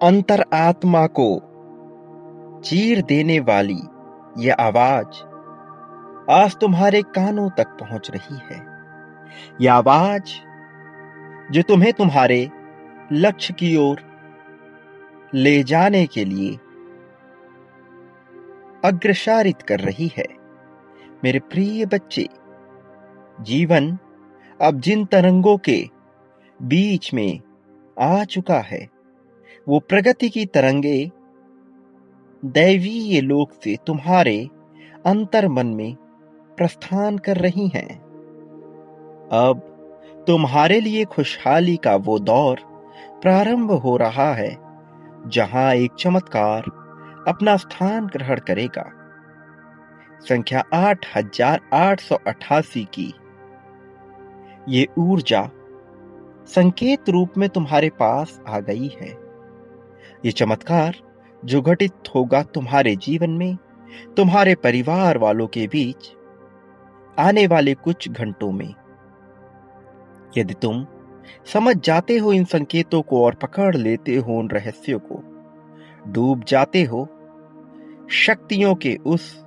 अंतर आत्मा को चीर देने वाली यह आवाज आज तुम्हारे कानों तक पहुंच रही है। यह आवाज जो तुम्हें तुम्हारे लक्ष्य की ओर ले जाने के लिए अग्रसारित कर रही है। मेरे प्रिय बच्चे, जीवन अब जिन तरंगों के बीच में आ चुका है, वो प्रगति की तरंगे दैवीय लोक से तुम्हारे अंतर मन में प्रस्थान कर रही हैं। अब तुम्हारे लिए खुशहाली का वो दौर प्रारंभ हो रहा है, जहां एक चमत्कार अपना स्थान ग्रहण करेगा। संख्या 8888 की ये ऊर्जा संकेत रूप में तुम्हारे पास आ गई है। ये चमत्कार जो घटित होगा तुम्हारे जीवन में, तुम्हारे परिवार वालों के बीच आने वाले कुछ घंटों में। यदि तुम समझ जाते हो इन संकेतों को और पकड़ लेते हो उन रहस्यों को, डूब जाते हो शक्तियों के उस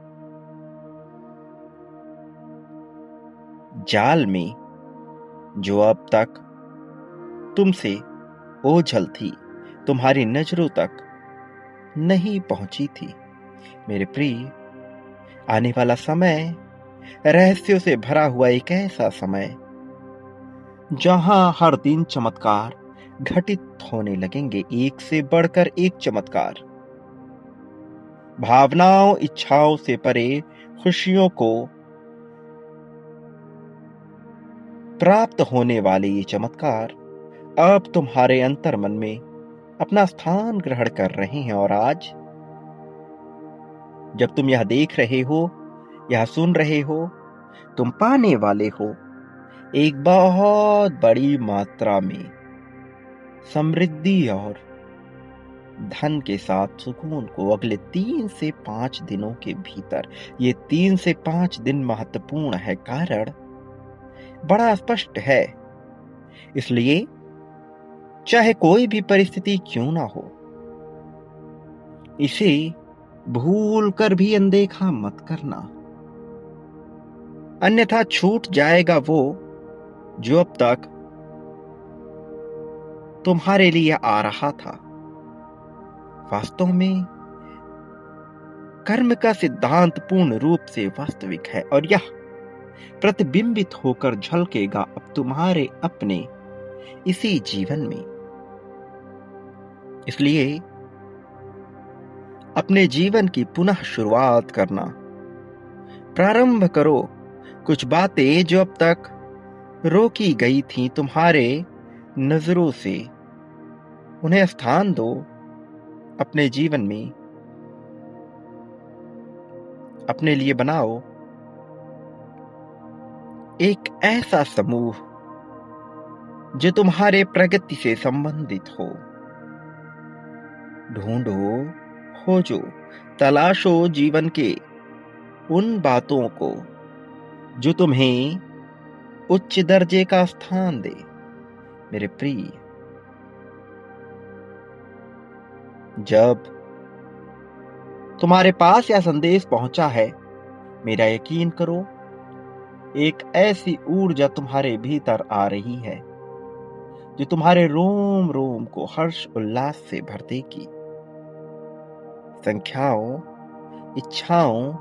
जाल में जो अब तक तुमसे ओझल थी, तुम्हारी नजरों तक नहीं पहुंची थी। मेरे प्रिय, आने वाला समय रहस्यों से भरा हुआ एक ऐसा समय जहां हर दिन चमत्कार घटित होने लगेंगे, एक से बढ़कर एक चमत्कार। भावनाओं, इच्छाओं से परे खुशियों को प्राप्त होने वाले ये चमत्कार अब तुम्हारे अंतर मन में अपना स्थान ग्रहण कर रहे हैं। और आज जब तुम यह देख रहे हो, यह सुन रहे हो, तुम पाने वाले हो एक बहुत बड़ी मात्रा में समृद्धि और धन के साथ सुकून को अगले 3 से 5 दिनों के भीतर। ये 3 से 5 दिन महत्वपूर्ण है, कारण बड़ा स्पष्ट है। इसलिए चाहे कोई भी परिस्थिति क्यों ना हो, इसे भूल कर भी अनदेखा मत करना, अन्यथा छूट जाएगा वो जो अब तक तुम्हारे लिए आ रहा था। वास्तव में कर्म का सिद्धांत पूर्ण रूप से वास्तविक है और यह प्रतिबिंबित होकर झलकेगा अब तुम्हारे अपने इसी जीवन में। इसलिए अपने जीवन की पुनः शुरुआत करना प्रारंभ करो। कुछ बातें जो अब तक रोकी गई थीं तुम्हारे नजरों से, उन्हें स्थान दो अपने जीवन में। अपने लिए बनाओ एक ऐसा समूह जो तुम्हारे प्रगति से संबंधित हो। ढूंढो, खोजो, तलाशो जीवन के उन बातों को जो तुम्हें उच्च दर्जे का स्थान दे। मेरे प्रिय, जब तुम्हारे पास यह संदेश पहुंचा है, मेरा यकीन करो एक ऐसी ऊर्जा तुम्हारे भीतर आ रही है जो तुम्हारे रोम रोम को हर्ष उल्लास से भर देगी। संख्याओं, इच्छाओं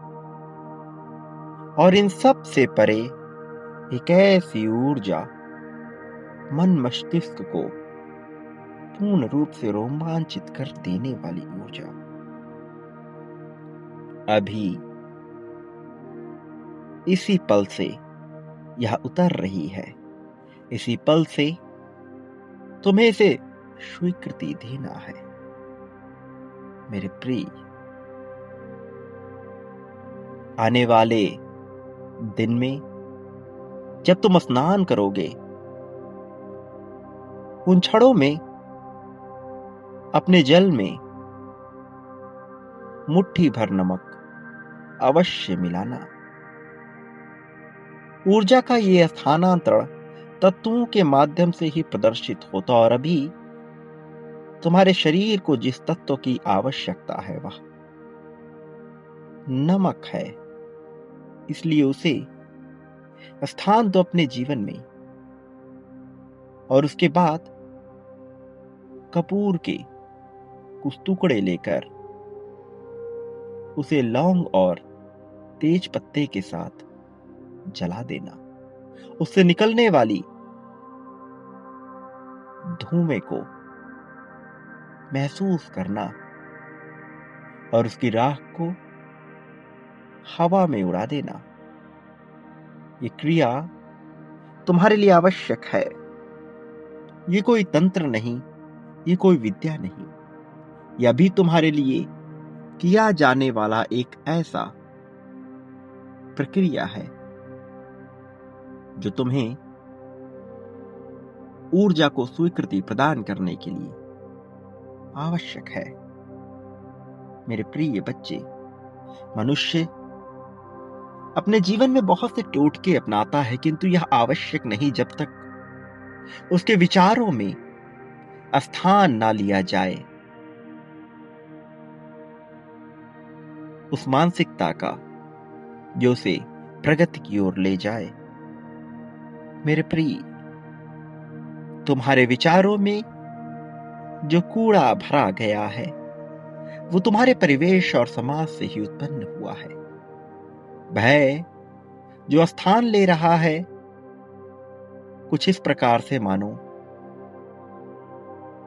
और इन सब से परे एक ऐसी ऊर्जा मन मस्तिष्क को पूर्ण रूप से रोमांचित कर देने वाली ऊर्जा अभी इसी पल से यह उतर रही है। इसी पल से तुम्हें इसे स्वीकृति देना है। मेरे प्रिय, आने वाले दिन में जब तुम स्नान करोगे, उन क्षणों में अपने जल में मुट्ठी भर नमक अवश्य मिलाना। ऊर्जा का यह स्थानांतरण तत्वों के माध्यम से ही प्रदर्शित होता और अभी तुम्हारे शरीर को जिस तत्व की आवश्यकता है वह नमक है, इसलिए उसे स्थान दो अपने जीवन में। और उसके बाद कपूर के कुछ टुकड़े लेकर उसे लौंग और तेज पत्ते के साथ जला देना। उससे निकलने वाली धुएं को महसूस करना और उसकी राख को हवा में उड़ा देना। ये क्रिया तुम्हारे लिए आवश्यक है। ये कोई तंत्र नहीं, ये कोई विद्या नहीं, यह भी तुम्हारे लिए किया जाने वाला एक ऐसा प्रक्रिया है जो तुम्हें ऊर्जा को स्वीकृति प्रदान करने के लिए आवश्यक है। मेरे प्रिय बच्चे, मनुष्य अपने जीवन में बहुत से टोटके अपनाता है, किंतु यह आवश्यक नहीं जब तक उसके विचारों में स्थान ना लिया जाए उस मानसिकता का जो उसे प्रगति की ओर ले जाए। मेरे प्रिय, तुम्हारे विचारों में जो कूड़ा भरा गया है वो तुम्हारे परिवेश और समाज से ही उत्पन्न हुआ है। भय जो स्थान ले रहा है कुछ इस प्रकार से मानो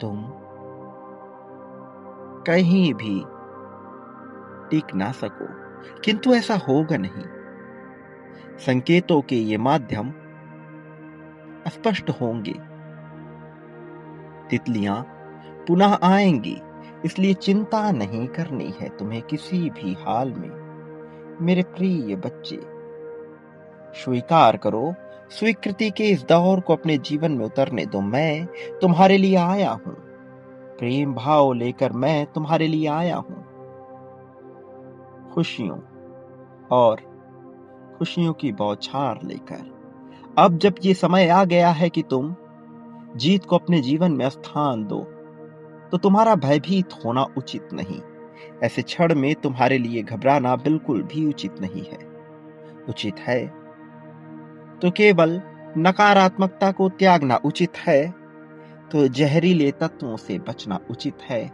तुम कहीं भी टिक ना सको, किंतु ऐसा होगा नहीं। संकेतों के ये माध्यम स्पष्ट होंगे, तितलियां पुनः आएंगी, इसलिए चिंता नहीं करनी है तुम्हें किसी भी हाल में। मेरे प्रिय बच्चे, स्वीकार करो, स्वीकृति के इस दौर को अपने जीवन में उतरने दो। मैं तुम्हारे लिए आया हूं, प्रेम भाव लेकर मैं तुम्हारे लिए आया हूं, खुशियों और खुशियों की बौछार लेकर। अब जब ये समय आ गया है कि तुम जीत को अपने जीवन में स्थान दो, तो तुम्हारा भयभीत होना उचित नहीं। ऐसे क्षण में तुम्हारे लिए घबराना बिल्कुल भी उचित नहीं है। उचित है तो केवल नकारात्मकता को त्यागना उचित है, तो जहरीले तत्वों से बचना उचित है,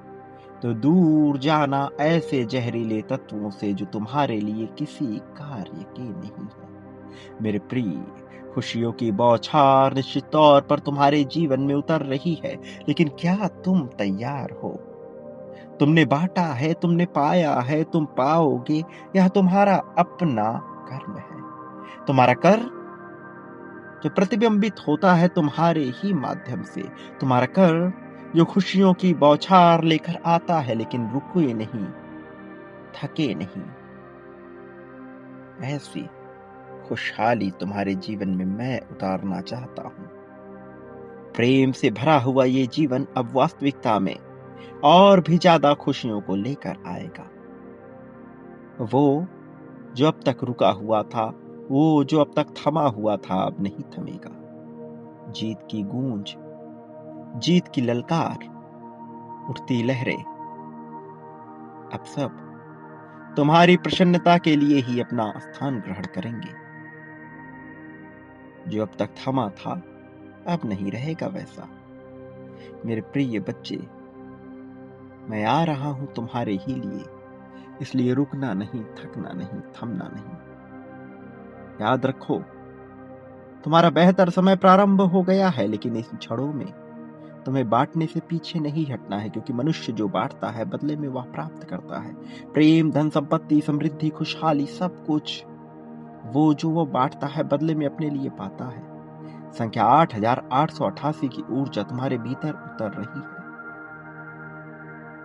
तो दूर जाना ऐसे जहरीले तत्वों से जो तुम्हारे लिए किसी कार्य के नहीं है। मेरे प्रिय, खुशियों की बौछार निश्चित तौर पर तुम्हारे जीवन में उतर रही है, लेकिन क्या तुम तैयार हो? तुमने बांटा है, तुमने पाया है, तुम पाओगे। यह तुम्हारा अपना कर्म है। तुम्हारा कर जो प्रतिबिंबित होता है तुम्हारे ही माध्यम से। तुम्हारा कर जो खुशियों की बौछार लेकर आता है, लेकिन रुके नहीं, थके नहीं। ऐसी खुशहाली तुम्हारे जीवन में मैं उतारना चाहता हूं। प्रेम से भरा हुआ ये जीवन अब वास्तविकता में और भी ज्यादा खुशियों को लेकर आएगा। वो जो अब तक रुका हुआ था, वो जो अब तक थमा हुआ था, अब नहीं थमेगा। जीत की गूंज, जीत की ललकार, उठती लहरें अब सब तुम्हारी प्रसन्नता के लिए ही अपना स्थान ग्रहण करेंगे। जो अब तक थमा था अब नहीं रहेगा वैसा। मेरे प्रिय बच्चे, मैं आ रहा हूं तुम्हारे ही लिए, इसलिए रुकना नहीं, थकना नहीं, थमना नहीं। याद रखो, तुम्हारा बेहतर समय प्रारंभ हो गया है, लेकिन इस क्षणों में तुम्हें बांटने से पीछे नहीं हटना है, क्योंकि मनुष्य जो बांटता है बदले में वह प्राप्त करता है। प्रेम, धन संपत्ति, समृद्धि, खुशहाली, सब कुछ वो जो वो बांटता है बदले में अपने लिए पाता है। संख्या 8888 की ऊर्जा तुम्हारे भीतर उतर रही है।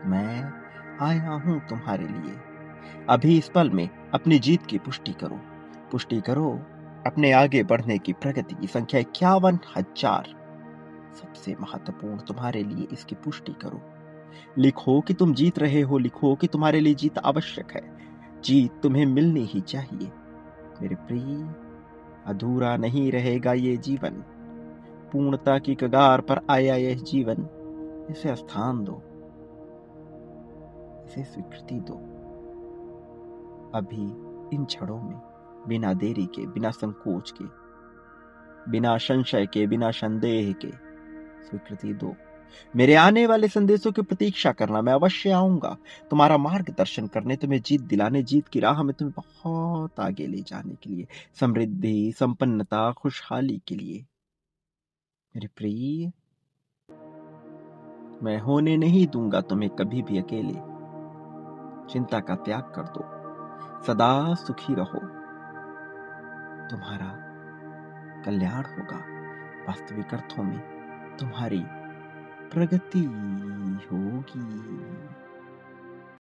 मैं आया हूं तुम्हारे लिए। अभी इस पल में अपनी जीत की पुष्टि करो। पुष्टि करो अपने आगे बढ़ने की प्रगति की। संख्या 51,000 सबसे महत्वपूर्ण तुम्हारे लिए, इसकी पुष्टि करो। लिखो कि तुम जीत रहे हो, लिखो कि तुम्हारे लिए जीत आवश्यक है। जीत तुम्हें मिलनी ही चाहिए। मेरे प्रिय, अधूरा नहीं रहेगा ये जीवन। पूर्णता की कगार पर आया यह जीवन इसे स्थान दो, इसे स्वीकृति दो। अभी इन क्षणों में बिना देरी के, बिना संकोच के, बिना संशय के, बिना संदेह के स्वीकृति दो। मेरे आने वाले संदेशों की प्रतीक्षा करना, मैं अवश्य आऊंगा तुम्हारा मार्गदर्शन करने, तुम्हें जीत दिलाने, जीत की राह में तुम्हें बहुत आगे ले जाने के लिए, समृद्धि, संपन्नता, खुशहाली के लिए। मेरे प्रिय, मैं होने नहीं दूंगा तुम्हें कभी भी अकेले। चिंता का त्याग कर दो, सदा सुखी रहो, तुम्हारा कल्याण होगा। वास्तविक अर्थों में तुम्हारी प्रगति होगी।